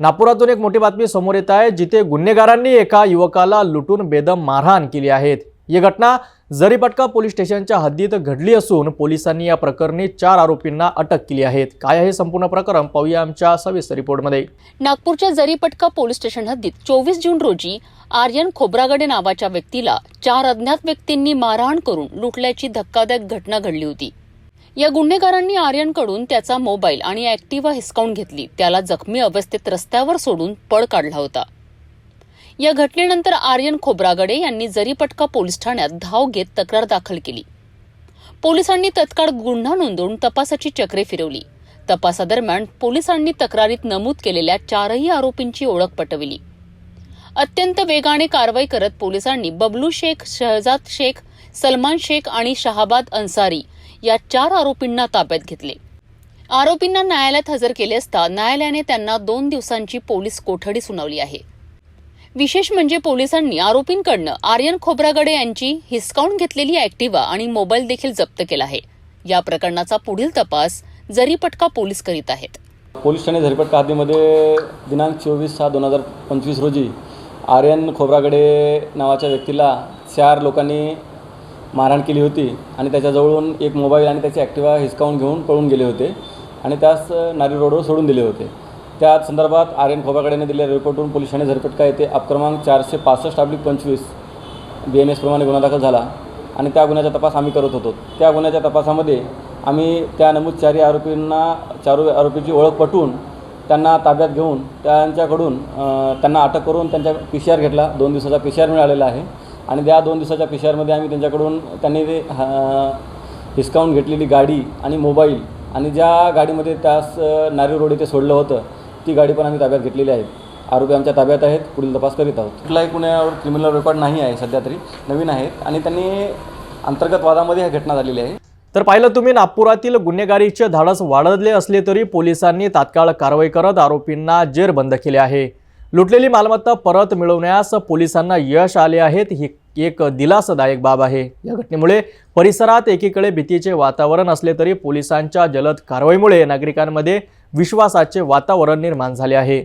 नागपुरातून एक मोठी बातमी समोर येत आहे, जिथे गुन्हेगारांनी एका युवकाला लुटून बेदम मारहाण केली आहे। ही घटना जरीपटका पोलीस स्टेशनच्या हद्दीत घडली असून पोलिसांनी या प्रकरणी 4 आरोपींना अटक केली आहे। काय आहे संपूर्ण प्रकरण पाहूया आमच्या सविस्तर रिपोर्टमध्ये। नागपूरच्या जरीपटका पोलीस स्टेशन हद्दीत 24 जून रोजी आर्यन खोब्रागडे नावाच्या व्यक्तीला 4 अज्ञात व्यक्तींनी मारहाण करून लुटल्याची धक्कादायक घटना घडली होती। या गुन्हेगारांनी आर्यनकडून त्याचा मोबाईल आणि ऍक्टिवा हिसकावून घेतली, त्याला जखमी अवस्थेत रस्त्यावर सोडून पळ काढला होता। या घटनेनंतर आर्यन खोब्रागडे यांनी जरीपटका पोलीस ठाण्यात धाव घेत तक्रार दाखल केली। पोलिसांनी तत्काळ गुन्हा नोंदवून तपासाची चक्रे फिरवली। तपासादरम्यान पोलिसांनी तक्रारीत नमूद केलेल्या 4ही आरोपींची ओळख पटविली। अत्यंत वेगाने कारवाई करत पोलिसांनी बबलू शेख, शहजाद शेख, सलमान शेख आणि शहाबाद अन्सारी या 4 आरोपींना ताब्यात घेतले। आरोपींना न्यायालयात हजर केले असता न्यायालयाने त्यांना 2 दिवसांची पोलीस कोठडी सुनावली आहे। विशेष म्हणजे पोलिसांनी आरोपींकडून आर्यन खोब्रागडे यांची हिसकावून घेतलेली ऍक्टिवा आणि मोबाईल देखील जप्त केला आहे। या प्रकरणाचा पुढील तपास जरीपटका पोलीस करीत आहेत। पोलीस ठाणे जरीपटका हद्दीमध्ये दिनांक 24/6/2025 रोजी आर्यन खोब्रागडे नावाच्या व्यक्तीला 4 लोकांनी मारहाण केली होती आणि त्याच्याजवळून एक मोबाईल आणि त्याची ऍक्टिवा हिसकावून घेऊन पळून गेले होते आणि त्यास नारी रोडवर सोडून दिले होते। त्या संदर्भात आर्यन खोब्रागडेने दिलेल्या रिपोर्टवरून पोलीस ठाणे जरीपटका येथे अपक्रमांक 465/25 BNS प्रमाणे गुन्हा दाखल झाला आणि त्या गुन्ह्याचा तपास आम्ही करत होतो। त्या गुन्ह्याच्या तपासामध्ये आम्ही त्या नमूद 4 आरोपींची ओळख पटवून त्यांना ताब्यात घेऊन त्यांच्याकडून त्यांना अटक करून त्यांच्या PCR घेतला। 2 दिवसाचा PCR मिळालेला आहे आणि त्या 2 दिवसाच्या PCRमध्ये आम्ही त्यांच्याकडून त्यांनी हिसकावून घेतलेली गाडी आणि मोबाईल आणि ज्या गाडीमध्ये त्यास नारी रोड इथे सोडलं होतं ती गाडी पण आम्ही ताब्यात घेतलेली आहे। आरोपी आमच्या ताब्यात आहेत, पुढील तपास करीत आहोत। कुठलाही गुन्ह्यावर क्रिमिनल रेकॉर्ड नाही आहे, सध्या तरी नवीन आहेत आणि त्यांनी अंतर्गत वादामध्ये ही घटना झालेली आहे। तर पाहिलं तुम्ही, नागपुरातील गुन्हेगारीचे धाडस वाढले असले तरी पोलिसांनी तात्काळ कारवाई करत आरोपींना जेरबंद केले आहे। लुटलेली मालमत्ता परत मिळवण्यास पोलिसांना यश आले आहेत, ही एक दिलासादायक बाब आहे। या घटनेमुळे परिसरात एकीकडे भीतीचे वातावरण असले तरी पोलिसांच्या जलद कारवाईमुळे नागरिकांमध्ये विश्वासाचे वातावरण निर्माण झाले आहे।